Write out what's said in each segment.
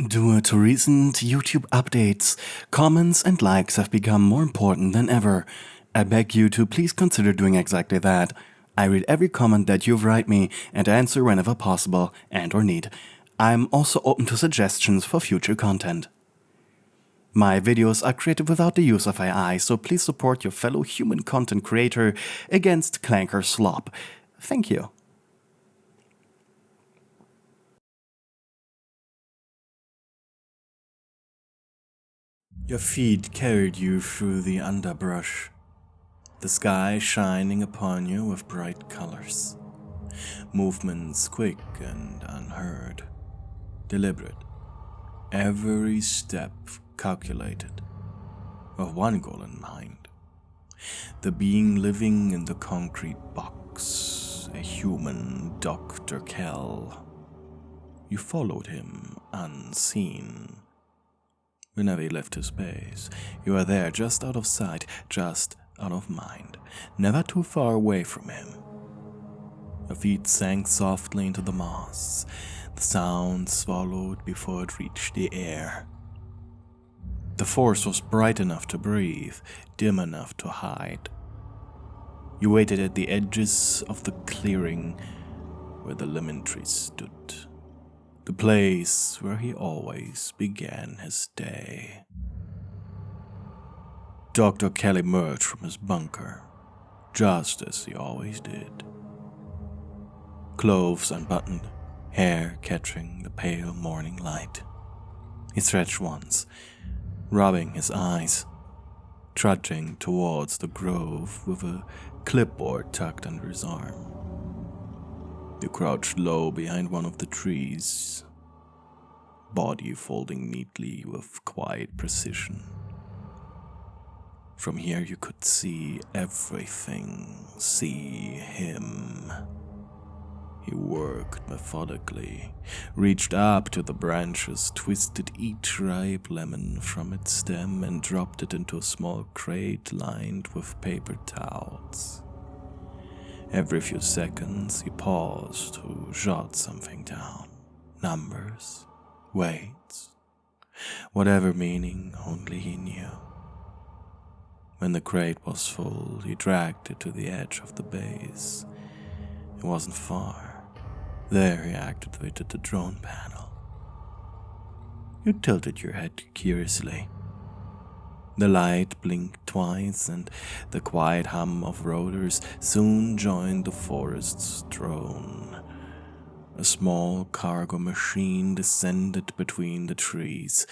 Due to recent YouTube updates, comments and likes have become more important than ever. I beg you to please consider doing exactly that. I read every comment that you write me and answer whenever possible and or need. I'm also open to suggestions for future content. My videos are created without the use of AI, so please support your fellow human content creator against clanker slop. Thank you. Your feet carried you through the underbrush, the sky shining upon you with bright colors. Movements quick and unheard, deliberate, every step calculated, with one goal in mind. The being living in the concrete box, a human Dr. Kell. You followed him unseen. Whenever he left his base, you were there, just out of sight, just out of mind, never too far away from him. Your feet sank softly into the moss, the sound swallowed before it reached the air. The forest was bright enough to breathe, dim enough to hide. You waited at the edges of the clearing where the lemon tree stood. The place where he always began his day. Dr. Kell emerged from his bunker, just as he always did. Clothes unbuttoned, hair catching the pale morning light. He stretched once, rubbing his eyes, trudging towards the grove with a clipboard tucked under his arm. You crouched low behind one of the trees, body folding neatly with quiet precision. From here you could see everything, see him. He worked methodically, reached up to the branches, twisted each ripe lemon from its stem and dropped it into a small crate lined with paper towels. Every few seconds, he paused to jot something down. Numbers, weights, whatever meaning only he knew. When the crate was full, he dragged it to the edge of the base. It wasn't far. There he activated the drone panel. You tilted your head curiously. The light blinked twice, and the quiet hum of rotors soon joined the forest's drone. A small cargo machine descended between the trees,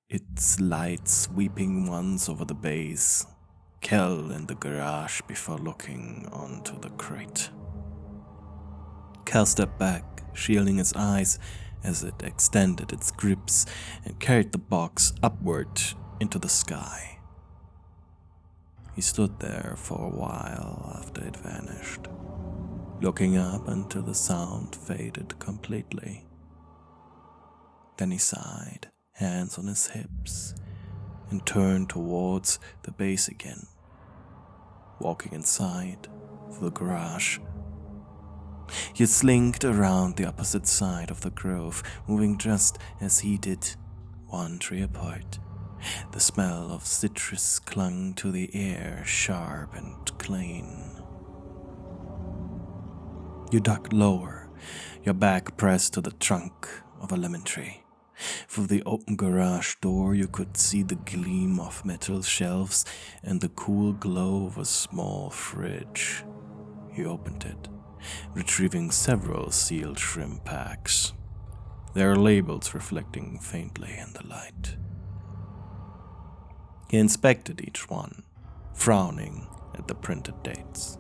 its lights sweeping once over the base. Kell in the garage before looking onto the crate. Kell stepped back, shielding his eyes as it extended its grips and carried the box upward into the sky. He stood there for a while after it vanished, looking up until the sound faded completely. Then he sighed, hands on his hips, and turned towards the base again, walking inside the garage. You slinked around the opposite side of the grove, moving just as he did, one tree apart. The smell of citrus clung to the air, sharp and clean. You ducked lower, your back pressed to the trunk of a lemon tree. Through the open garage door, you could see the gleam of metal shelves and the cool glow of a small fridge. He opened it, retrieving several sealed shrimp packs, their labels reflecting faintly in the light. He inspected each one, frowning at the printed dates.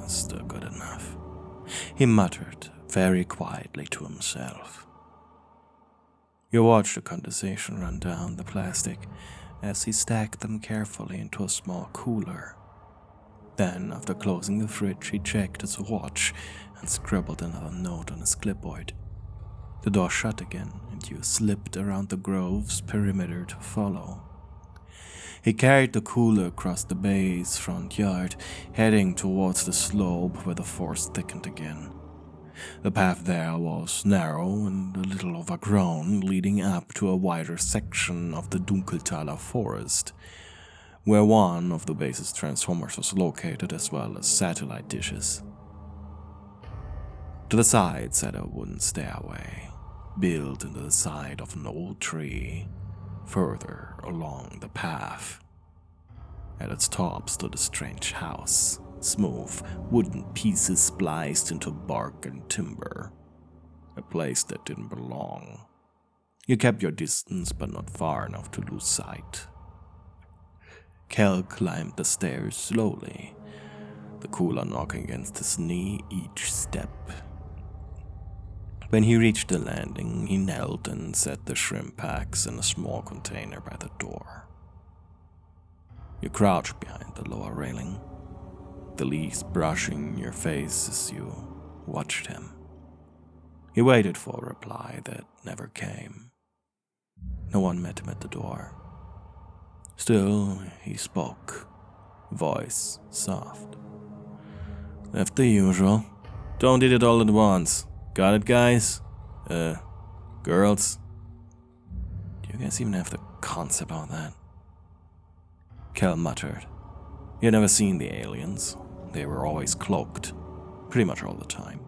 Still good enough, he muttered very quietly to himself. You watched the condensation run down the plastic as he stacked them carefully into a small cooler. Then, after closing the fridge, he checked his watch and scribbled another note on his clipboard. The door shut again, and you slipped around the grove's perimeter to follow. He carried the cooler across the base front yard, heading towards the slope where the forest thickened again. The path there was narrow and a little overgrown, leading up to a wider section of the Dunkeltaler forest, where one of the base's transformers was located, as well as satellite dishes. To the side sat a wooden stairway, built into the side of an old tree, further along the path. At its top stood a strange house, smooth wooden pieces spliced into bark and timber, a place that didn't belong. You kept your distance, but not far enough to lose sight. Cal climbed the stairs slowly, the cooler knocking against his knee each step. When he reached the landing, he knelt and set the shrimp packs in a small container by the door. You crouched behind the lower railing, the leaves brushing your face as you watched him. He waited for a reply that never came. No one met him at the door. Still, he spoke, voice soft. Left the usual. Don't eat it all at once. Got it, guys? Girls? Do you guys even have the concept of that? Cal muttered. He had never seen the aliens. They were always cloaked, pretty much all the time.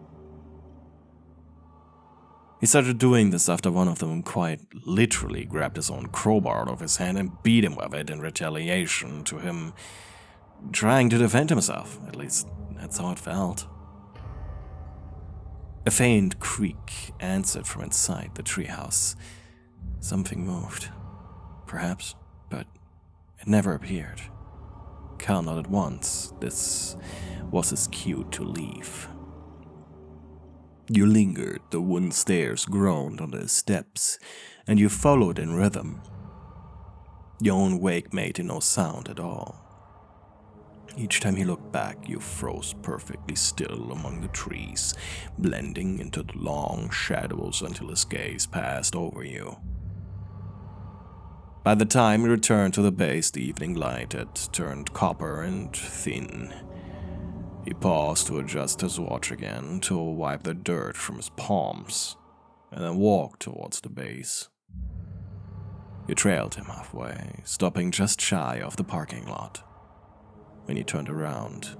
He started doing this after one of them quite literally grabbed his own crowbar out of his hand and beat him with it in retaliation to him trying to defend himself. At least, that's how it felt. A faint creak answered from inside the treehouse. Something moved, perhaps, but it never appeared. Cal nodded once. This was his cue to leave. You lingered, the wooden stairs groaned on the steps, and you followed in rhythm. Your own wake made no sound at all. Each time you looked back, you froze perfectly still among the trees, blending into the long shadows until his gaze passed over you. By the time you returned to the base, the evening light had turned copper and thin. He paused to adjust his watch again, to wipe the dirt from his palms, and then walked towards the base. You trailed him halfway, stopping just shy of the parking lot. When he turned around,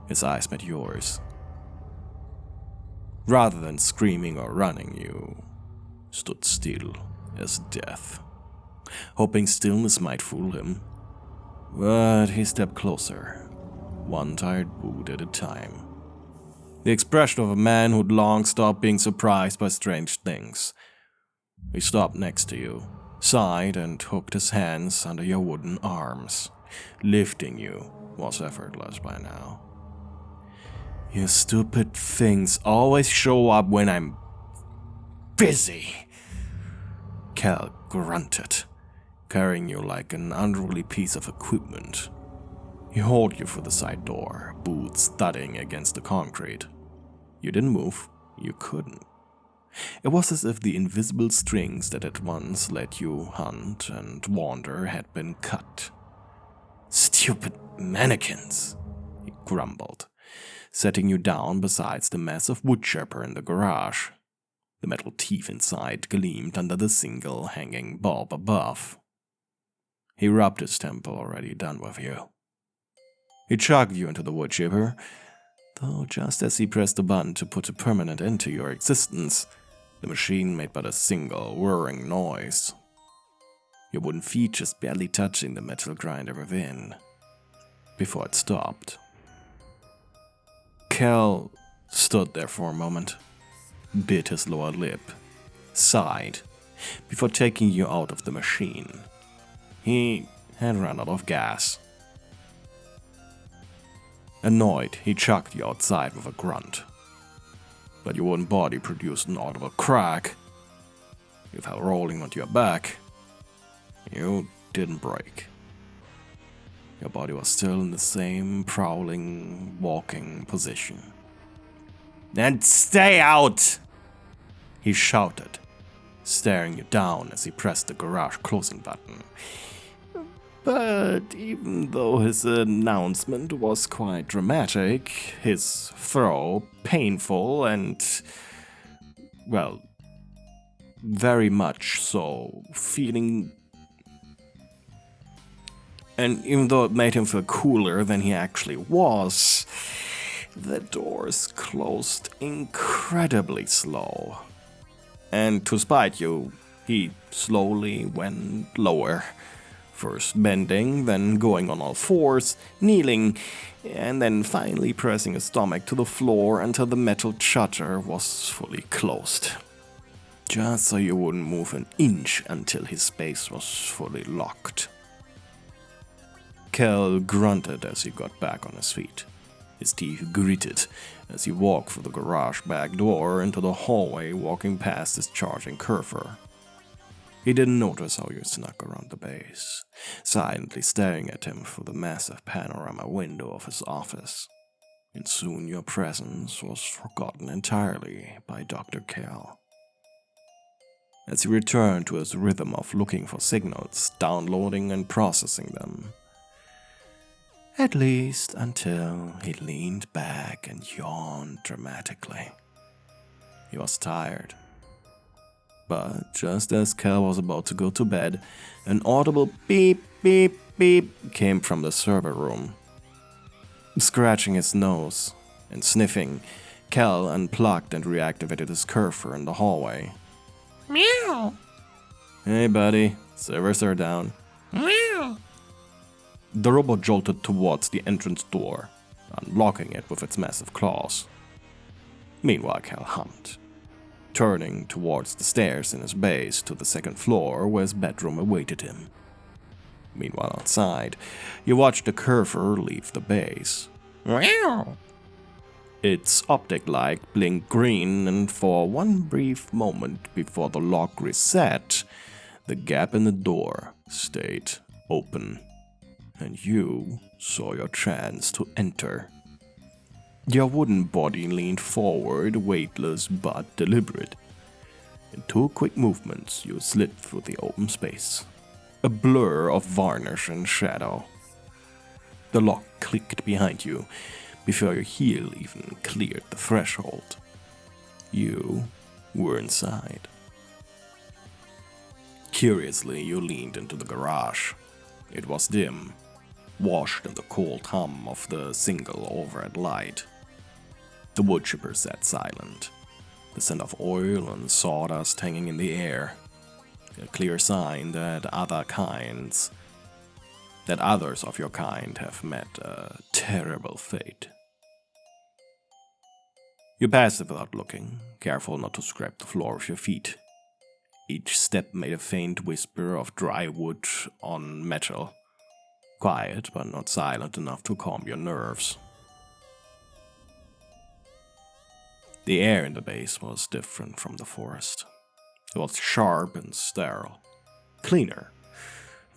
his eyes met yours. Rather than screaming or running, you stood still as death, hoping stillness might fool him. But he stepped closer, one tired boot at a time. The expression of a man who'd long stopped being surprised by strange things. He stopped next to you, sighed, and hooked his hands under your wooden arms. Lifting you was effortless by now. You stupid things always show up when I'm busy, Cal grunted, carrying you like an unruly piece of equipment. He hauled you through the side door, boots thudding against the concrete. You didn't move. You couldn't. It was as if the invisible strings that had once let you hunt and wander had been cut. Stupid mannequins, he grumbled, setting you down beside the massive woodchipper in the garage. The metal teeth inside gleamed under the single hanging bulb above. He rubbed his temple, already done with you. He chugged you into the woodchipper, though just as he pressed the button to put a permanent end to your existence, the machine made but a single whirring noise. Your wooden feet just barely touching the metal grinder within, before it stopped. Cal stood there for a moment, bit his lower lip, sighed, before taking you out of the machine. He had run out of gas. Annoyed, he chucked you outside with a grunt. But your wooden body produced an audible crack. You fell rolling onto your back. You didn't break. Your body was still in the same prowling, walking position. "Then stay out!" he shouted, staring you down as he pressed the garage closing button. But even though his announcement was quite dramatic, his throw painful and, well, very much so, feeling. And even though it made him feel cooler than he actually was, the doors closed incredibly slow. And to spite you, he slowly went lower. First bending, then going on all fours, kneeling, and then finally pressing his stomach to the floor until the metal shutter was fully closed. Just so you wouldn't move an inch until his space was fully locked. Kel grunted as he got back on his feet. His teeth gritted as he walked through the garage back door into the hallway, walking past his charging Curfer. He didn't notice how you snuck around the base, silently staring at him through the massive panorama window of his office. And soon your presence was forgotten entirely by Dr. Kel. As he returned to his rhythm of looking for signals, downloading and processing them. At least until he leaned back and yawned dramatically. He was tired. But just as Kel was about to go to bed, an audible beep, beep, beep came from the server room. Scratching his nose and sniffing, Kel unplugged and reactivated his Curfer in the hallway. Meow. Hey buddy, servers are down. Meow. The robot jolted towards the entrance door, unlocking it with its massive claws. Meanwhile, Kel hummed, turning towards the stairs in his base to the second floor where his bedroom awaited him. Meanwhile, outside, you watched the Curfer leave the base. Meow. Its optic light blinked green, and for one brief moment before the lock reset, the gap in the door stayed open, and you saw your chance to enter. Your wooden body leaned forward, weightless but deliberate. In 2 quick movements, you slid through the open space, a blur of varnish and shadow. The lock clicked behind you before your heel even cleared the threshold. You were inside. Curiously, you leaned into the garage. It was dim, washed in the cold hum of the single overhead light. The wood chipper sat silent, the scent of oil and sawdust hanging in the air, a clear sign that others of your kind have met a terrible fate. You passed it without looking, careful not to scrape the floor with your feet. Each step made a faint whisper of dry wood on metal, quiet but not silent enough to calm your nerves. The air in the base was different from the forest. It was sharp and sterile, cleaner,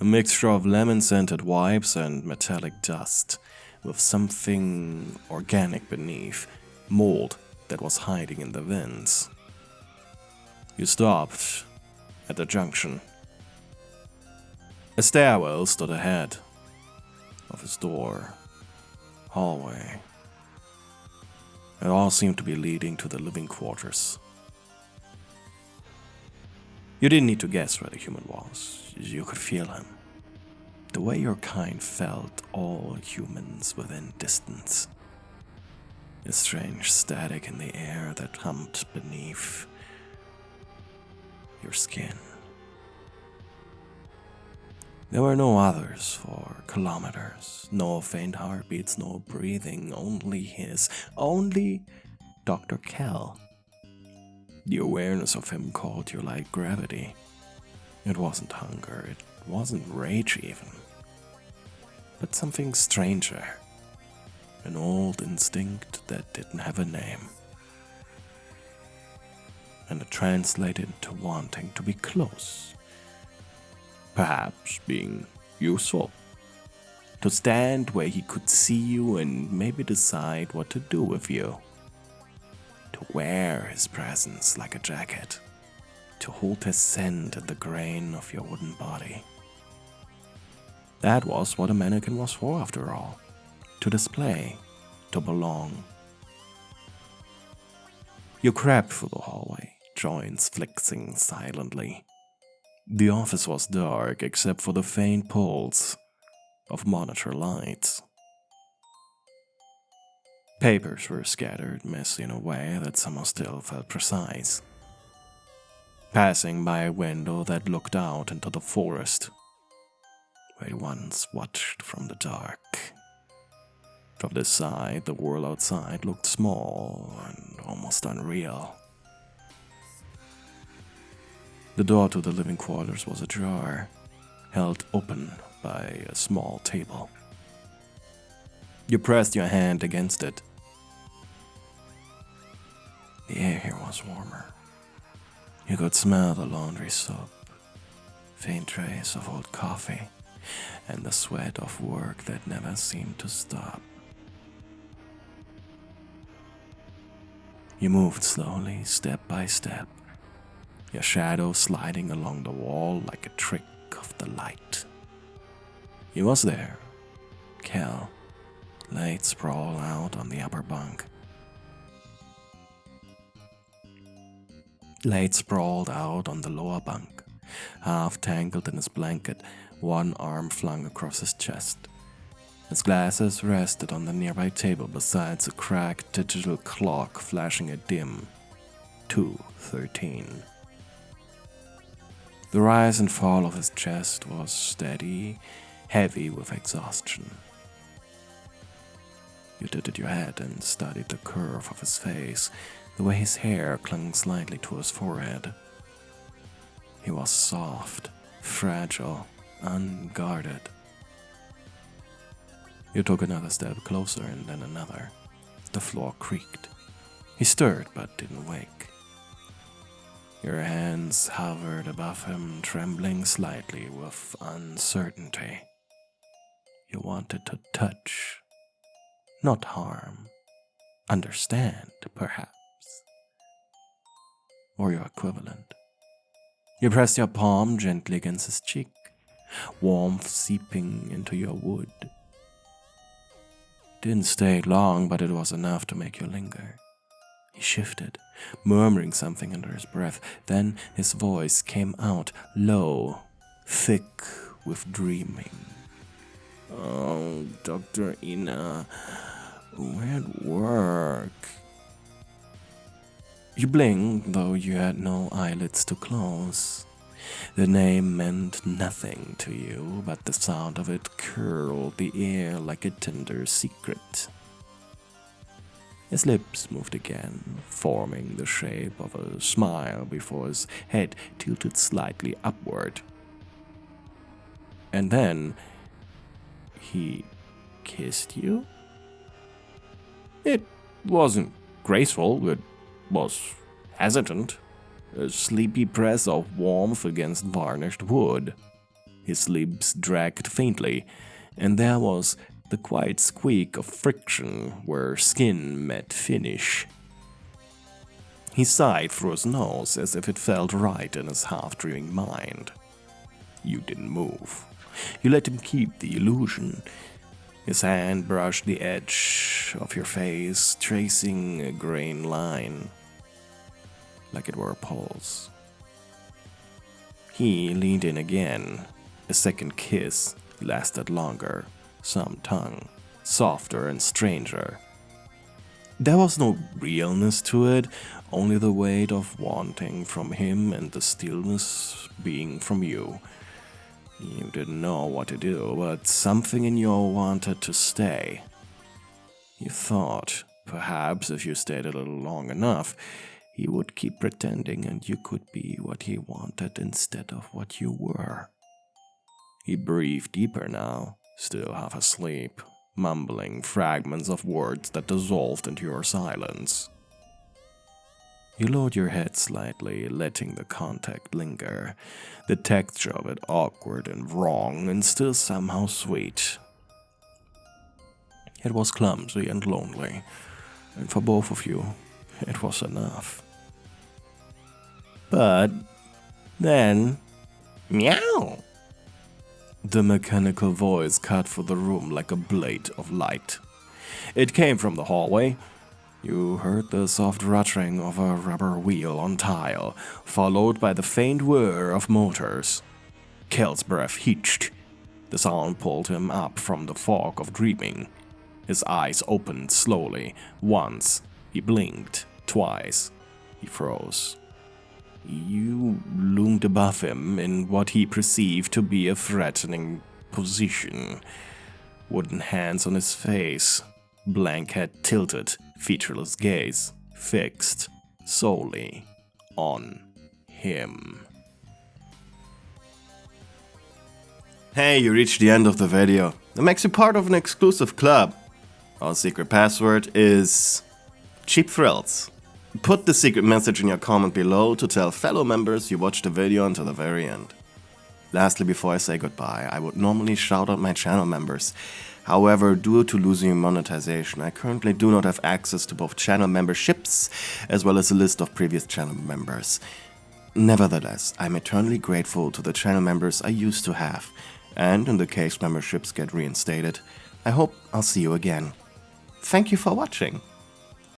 a mixture of lemon-scented wipes and metallic dust, with something organic beneath, mold that was hiding in the vents. You stopped at the junction. A stairwell stood ahead of his door, hallway. It all seemed to be leading to the living quarters. You didn't need to guess where the human was. You could feel him. The way your kind felt all humans within distance. A strange static in the air that hummed beneath your skin. There were no others for kilometers, no faint heartbeats, no breathing, only his, only Dr. Kel. The awareness of him called you like gravity. It wasn't hunger, it wasn't rage even, but something stranger. An old instinct that didn't have a name. And it translated into wanting to be close. Perhaps being useful. To stand where he could see you and maybe decide what to do with you. To wear his presence like a jacket. To hold his scent in the grain of your wooden body. That was what a mannequin was for, after all. To display, to belong. You crept through the hallway, joints flexing silently. The office was dark except for the faint pulse of monitor lights. Papers were scattered, messy in a way that somehow still felt precise. Passing by a window that looked out into the forest, where he once watched from the dark. From this side, the world outside looked small and almost unreal. The door to the living quarters was ajar, held open by a small table. You pressed your hand against it. The air here was warmer. You could smell the laundry soap, faint trace of old coffee, and the sweat of work that never seemed to stop. You moved slowly, step by step, your shadow sliding along the wall like a trick of the light. He was there. Cal, laid sprawled out on the upper bunk. Laid sprawled out on the lower bunk, half tangled in his blanket, one arm flung across his chest. His glasses rested on the nearby table besides a cracked digital clock flashing a dim 2:13. The rise and fall of his chest was steady, heavy with exhaustion. You tilted your head and studied the curve of his face, the way his hair clung slightly to his forehead. He was soft, fragile, unguarded. You took another step closer and then another. The floor creaked. He stirred but didn't wake. Your hands hovered above him, trembling slightly with uncertainty. You wanted to touch, not harm, understand, perhaps. Or your equivalent. You pressed your palm gently against his cheek, warmth seeping into your wood. Didn't stay long, but it was enough to make you linger. He shifted, murmuring something under his breath. Then his voice came out, low, thick with dreaming. "Oh, Dr. Ina, we're at work." You blinked, though you had no eyelids to close. The name meant nothing to you, but the sound of it curled the air like a tender secret. His lips moved again, forming the shape of a smile before his head tilted slightly upward. And then he kissed you? It wasn't graceful, it was hesitant. A sleepy press of warmth against varnished wood. His lips dragged faintly, and there was the quiet squeak of friction where skin met finish. He sighed through his nose as if it felt right in his half-dreaming mind. You didn't move. You let him keep the illusion. His hand brushed the edge of your face, tracing a grain line, like it were a pulse. He leaned in again. A second kiss lasted longer, some tongue, softer and stranger. There was no realness to it, only the weight of wanting from him and the stillness being from you. You didn't know what to do, but something in you wanted to stay. You thought, perhaps if you stayed a little long enough, he would keep pretending and you could be what he wanted instead of what you were. He breathed deeper now, still half asleep, mumbling fragments of words that dissolved into your silence. You lowered your head slightly, letting the contact linger, the texture of it awkward and wrong and still somehow sweet. It was clumsy and lonely, and for both of you, it was enough. But then, meow! The mechanical voice cut through the room like a blade of light. It came from the hallway. You heard the soft ruttering of a rubber wheel on tile, followed by the faint whir of motors. Kel's breath hitched. The sound pulled him up from the fog of dreaming. His eyes opened slowly. Once, he blinked. Twice, he froze. You loomed above him in what he perceived to be a threatening position. Wooden hands on his face, blank head tilted, featureless gaze fixed solely on him. Hey, you reached the end of the video. That makes you part of an exclusive club. Our secret password is Cheap Thrills. Put the secret message in your comment below to tell fellow members you watched the video until the very end. Lastly, before I say goodbye, I would normally shout out my channel members. However, due to losing monetization, I currently do not have access to both channel memberships as well as a list of previous channel members. Nevertheless, I'm eternally grateful to the channel members I used to have, and in the case memberships get reinstated, I hope I'll see you again. Thank you for watching.